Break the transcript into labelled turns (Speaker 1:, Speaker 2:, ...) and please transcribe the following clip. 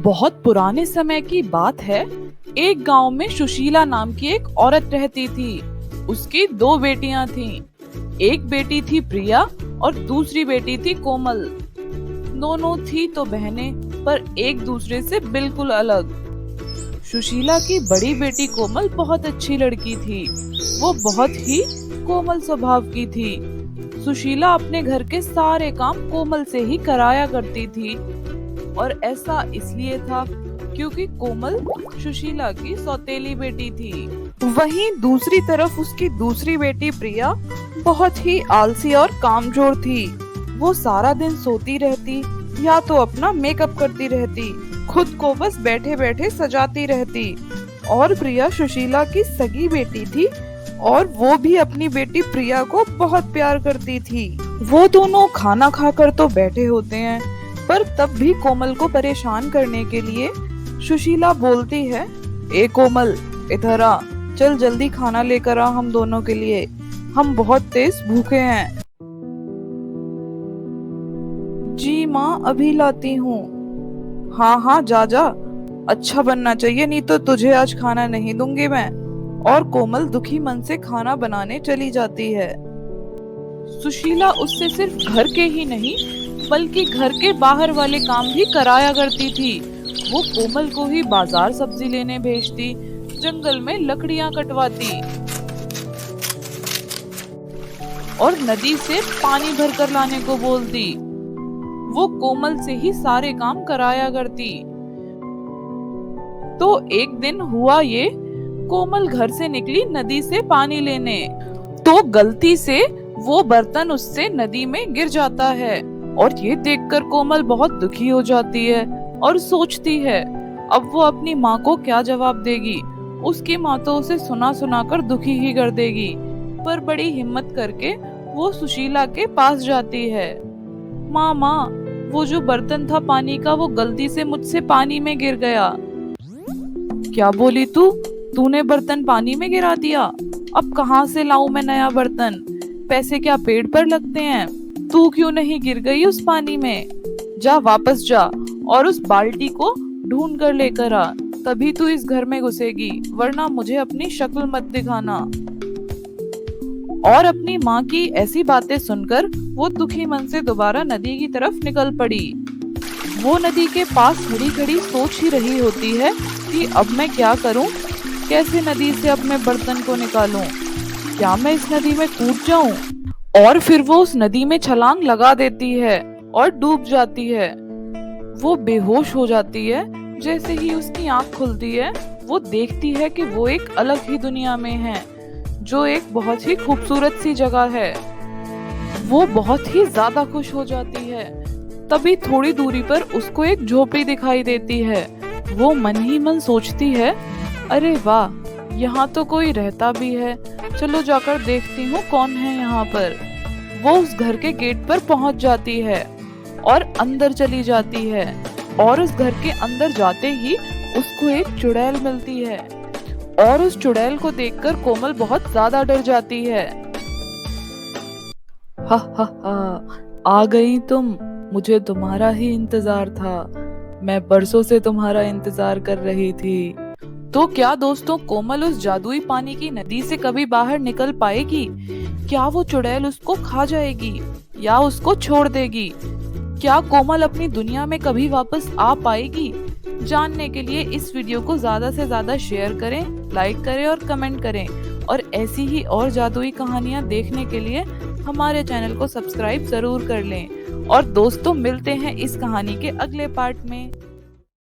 Speaker 1: बहुत पुराने समय की बात है। एक गांव में सुशीला नाम की एक औरत रहती थी। उसकी दो बेटियां थीं। एक बेटी थी प्रिया और दूसरी बेटी थी कोमल। दोनों थी तो बहनें, पर एक दूसरे से बिल्कुल अलग। सुशीला की बड़ी बेटी कोमल बहुत अच्छी लड़की थी। वो बहुत ही कोमल स्वभाव की थी। सुशीला अपने घर के सारे काम कोमल से ही कराया करती थी, और ऐसा इसलिए था क्योंकि कोमल सुशीला की सौतेली बेटी थी। वहीं दूसरी तरफ उसकी दूसरी बेटी प्रिया बहुत ही आलसी और कामचोर थी। वो सारा दिन सोती रहती या तो अपना मेकअप करती रहती, खुद को बस बैठे बैठे सजाती रहती। और प्रिया सुशीला की सगी बेटी थी और वो भी अपनी बेटी प्रिया को बहुत प्यार करती थी। वो दोनों खाना खाकर तो बैठे होते हैं, पर तब भी कोमल को परेशान करने के लिए सुशीला बोलती है, ए कोमल, इधर आ, चल जल्दी खाना लेकर आ हम दोनों के लिए, हम बहुत तेज भूखे हैं। जी माँ, अभी लाती हूँ। हाँ हाँ, जा जा, अच्छा बनना चाहिए, नहीं तो तुझे आज खाना नहीं दूंगी मैं। और कोमल दुखी मन से खाना बनाने चली जाती है। सुशीला उससे सिर्फ घर के ही नहीं बल्कि घर के बाहर वाले काम भी कराया करती थी। वो कोमल को ही बाजार सब्जी लेने भेजती, जंगल में लकड़ियां कटवाती और नदी से पानी भरकर लाने को बोलती। वो कोमल से ही सारे काम कराया करती। तो एक दिन हुआ ये, कोमल घर से निकली नदी से पानी लेने, तो गलती से वो बर्तन उससे नदी में गिर जाता है। और ये देखकर कोमल बहुत दुखी हो जाती है और सोचती है अब वो अपनी माँ को क्या जवाब देगी। उसकी माँ तो उसे सुना सुना कर दुखी ही कर देगी। पर बड़ी हिम्मत करके वो सुशीला के पास जाती है। माँ, वो जो बर्तन था पानी का, वो गलती से मुझसे पानी में गिर गया। क्या बोली तू? तूने बर्तन पानी में गिरा दिया? अब कहाँ से लाऊं मैं नया बर्तन? पैसे क्या पेड़ पर लगते हैं? तू क्यों नहीं गिर गई उस पानी में? जा, वापस जा और उस बाल्टी को ढूंढ कर लेकर आ, तभी तू इस घर में घुसेगी, वरना मुझे अपनी शक्ल मत दिखाना। और अपनी माँ की ऐसी बातें सुनकर वो दुखी मन से दोबारा नदी की तरफ निकल पड़ी। वो नदी के पास खड़ी खड़ी सोच ही रही होती है कि अब मैं क्या करूं, कैसे नदी से अब मैं बर्तन को निकालूं, क्या मैं इस नदी में कूद जाऊं? और फिर वो उस नदी में छलांग लगा देती है और डूब जाती है। वो बेहोश हो जाती है। जैसे ही उसकी आंख खुलती है, वो देखती है कि वो एक अलग ही दुनिया में है, जो एक बहुत ही खूबसूरत सी जगह है। वो बहुत ही ज्यादा खुश हो जाती है। तभी थोड़ी दूरी पर उसको एक झोपड़ी दिखाई देती है। वो मन ही मन सोचती है, अरे वाह, यहाँ तो कोई रहता भी है, चलो जाकर देखती हूँ कौन है यहाँ पर। वो उस घर के गेट पर पहुँच जाती है और अंदर चली जाती है। और उस घर के अंदर जाते ही उसको एक चुड़ैल मिलती है। और उस चुड़ैल को देखकर कोमल बहुत ज्यादा डर जाती है। हा हा हा, आ गई तुम, मुझे तुम्हारा ही इंतजार था, मैं बरसों से तुम्हारा इंतजार कर रही थी। तो क्या दोस्तों, कोमल उस जादुई पानी की नदी से कभी बाहर निकल पाएगी? क्या वो चुड़ैल उसको खा जाएगी या उसको छोड़ देगी? क्या कोमल अपनी दुनिया में कभी वापस आ पाएगी? जानने के लिए इस वीडियो को ज्यादा से ज्यादा शेयर करें, लाइक करें और कमेंट करें। और ऐसी ही और जादुई कहानियां देखने के लिए हमारे चैनल को सब्सक्राइब जरूर कर लें। और दोस्तों, मिलते हैं इस कहानी के अगले पार्ट में।